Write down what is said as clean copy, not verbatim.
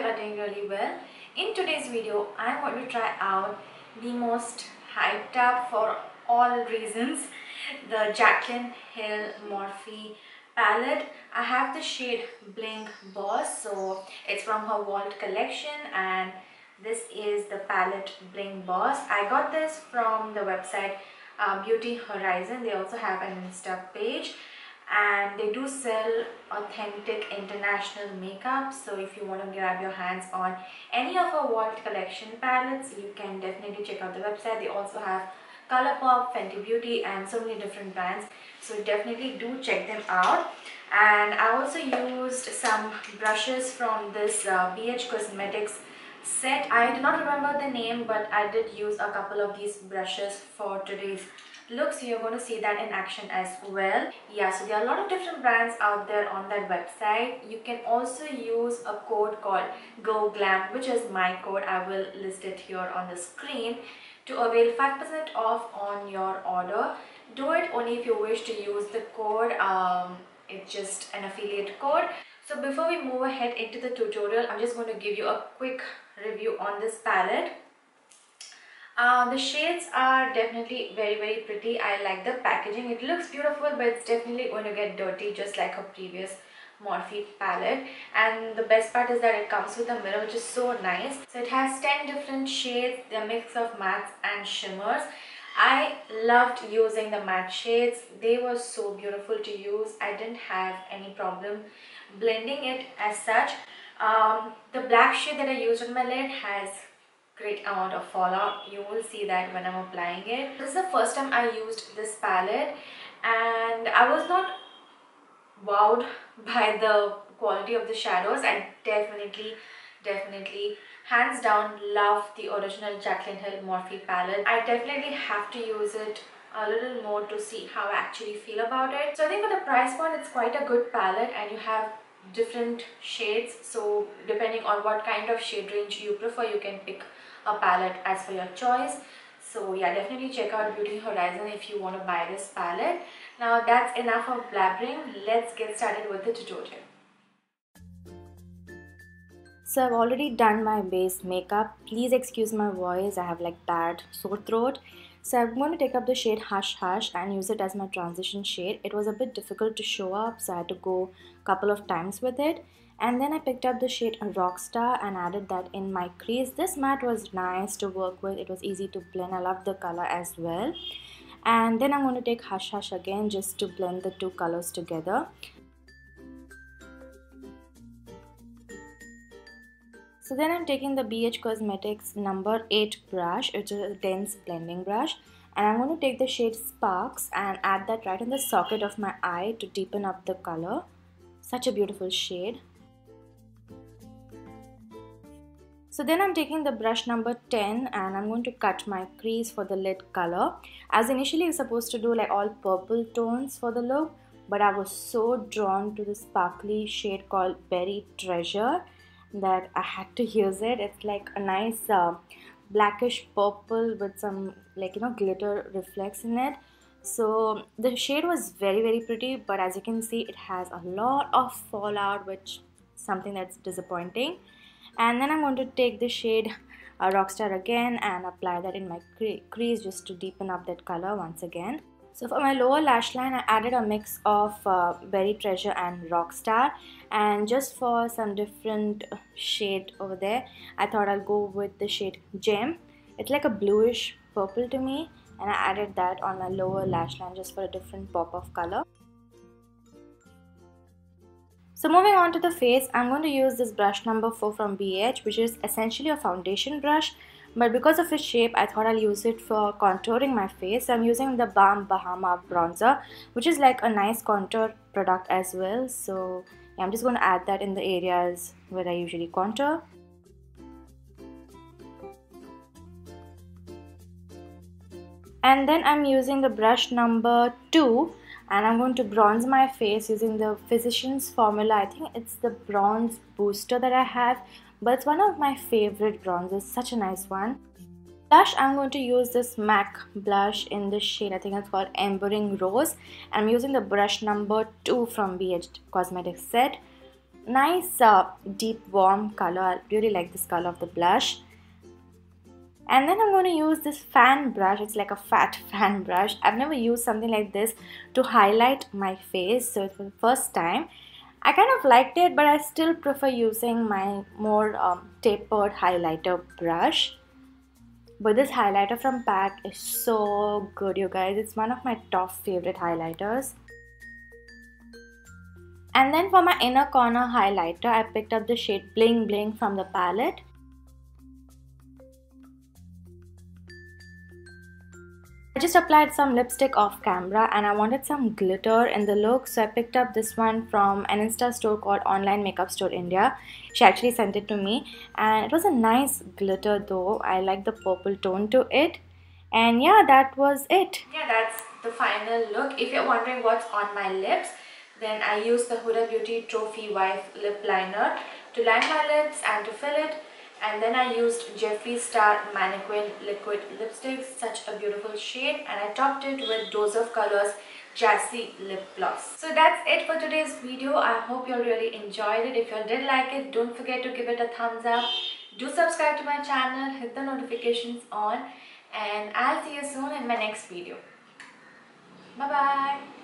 are doing really well. In today's video, I'm going to try out the most hyped up for all reasons, the Jaclyn Hill Morphe palette. I have the shade Bling Boss, so it's from her Vault collection, and this is the palette Bling Boss. I got this from the website Beauty Horizon. They also have an Insta page, and they do sell authentic international makeup. So if you want to grab your hands on any of our Vault collection palettes, you can definitely check out the website. They also have Colourpop, Fenty Beauty, and so many different brands, so definitely do check them out. And I also used some brushes from this BH Cosmetics set. I do not remember the name, but I did use a couple of these brushes for today's look, so you're going to see that in action as well. Yeah, so there are a lot of different brands out there on that website. You can also use a code called GoGlam, which is my code. I will list it here on the screen, to avail 5% off on your order. Do it only if you wish to use the code. It's just an affiliate code. So before we move ahead into the tutorial, I'm just going to give you a quick review on this palette. The shades are definitely very pretty. I like the packaging. It looks beautiful, but it's definitely going to get dirty just like her previous Morphe palette. And the best part is that it comes with a mirror, which is so nice. So it has 10 different shades, a mix of mattes and shimmers. I loved using the matte shades. They were so beautiful to use. I didn't have any problem blending it as such. The black shade that I used on my lid has great amount of fallout. You will see that when I'm applying it. This is the first time I used this palette, and I was not wowed by the quality of the shadows. I definitely hands down love the original Jaclyn Hill Morphe palette. I definitely have to use it a little more to see how I actually feel about it. So I think for the price point, it's quite a good palette, and you have different shades, so depending on what kind of shade range you prefer, you can pick a palette as per your choice. So yeah, definitely check out Beauty Horizon if you want to buy this palette. Now that's enough of blabbering. Let's get started with the tutorial. So I've already done my base makeup. Please excuse my voice, I have like bad sore throat. So I'm going to take up the shade Hush Hush and use it as my transition shade. It was a bit difficult to show up, so I had to go a couple of times with it. And then I picked up the shade Rockstar and added that in my crease. This matte was nice to work with. It was easy to blend. I love the color as well. And then I'm going to take Hush Hush again just to blend the two colors together. So then I'm taking the BH Cosmetics number 8 brush, which is a dense blending brush, and I'm going to take the shade Sparks and add that right in the socket of my eye to deepen up the color. Such a beautiful shade. So then I'm taking the brush number 10 and I'm going to cut my crease for the lid color. As initially I was supposed to do like all purple tones for the look, but I was so drawn to the sparkly shade called Berry Treasure that I had to use it. It's like a nice blackish purple with some glitter reflex in it. So the shade was very pretty, but as you can see, it has a lot of fallout, which is something that's disappointing. And then I'm going to take the shade Rockstar again and apply that in my crease just to deepen up that color once again. So for my lower lash line, I added a mix of Berry Treasure and Rockstar, and just for some different shade over there, I thought I'll go with the shade Gem. It's like a bluish purple to me, and I added that on my lower lash line just for a different pop of color. So moving on to the face, I'm going to use this brush number 4 from BH, which is essentially a foundation brush. But because of its shape, I thought I'll use it for contouring my face. So I'm using the Balm Bahama bronzer, which is like a nice contour product as well. So yeah, I'm just going to add that in the areas where I usually contour. And then I'm using the brush number 2 and I'm going to bronze my face using the Physicians Formula. I think it's the bronze booster that I have, but it's one of my favorite bronzers, such a nice one. Blush, I'm going to use this MAC blush in this shade, I think it's called Embering Rose. I'm using the brush number 2 from BH Cosmetics set. nice deep warm color. I really like this color of the blush. And then I'm going to use this fan brush. It's like a fat fan brush. I've never used something like this to highlight my face, so it's the first time. I kind of liked it, but I still prefer using my more tapered highlighter brush. But this highlighter from PAC is so good, you guys. It's one of my top favorite highlighters. And then for my inner corner highlighter, I picked up the shade Bling Bling from the palette. I just applied some lipstick off camera and I wanted some glitter in the look, so I picked up this one from an Insta store called Online Makeup Store India. She actually sent it to me and it was a nice glitter though. I like the purple tone to it. And yeah, that was it. Yeah, that's the final look. If you're wondering what's on my lips, then I used the Huda Beauty Trophy Wife lip liner to line my lips and to fill it. And then I used Jeffree Star Mannequin liquid lipstick, such a beautiful shade, and I topped it with Dose of Colors Jazzy lip gloss. So that's it for today's video. I hope you really enjoyed it. If you did like it, don't forget to give it a thumbs up. Do subscribe to my channel, hit the notifications on, and I'll see you soon in my next video. Bye bye.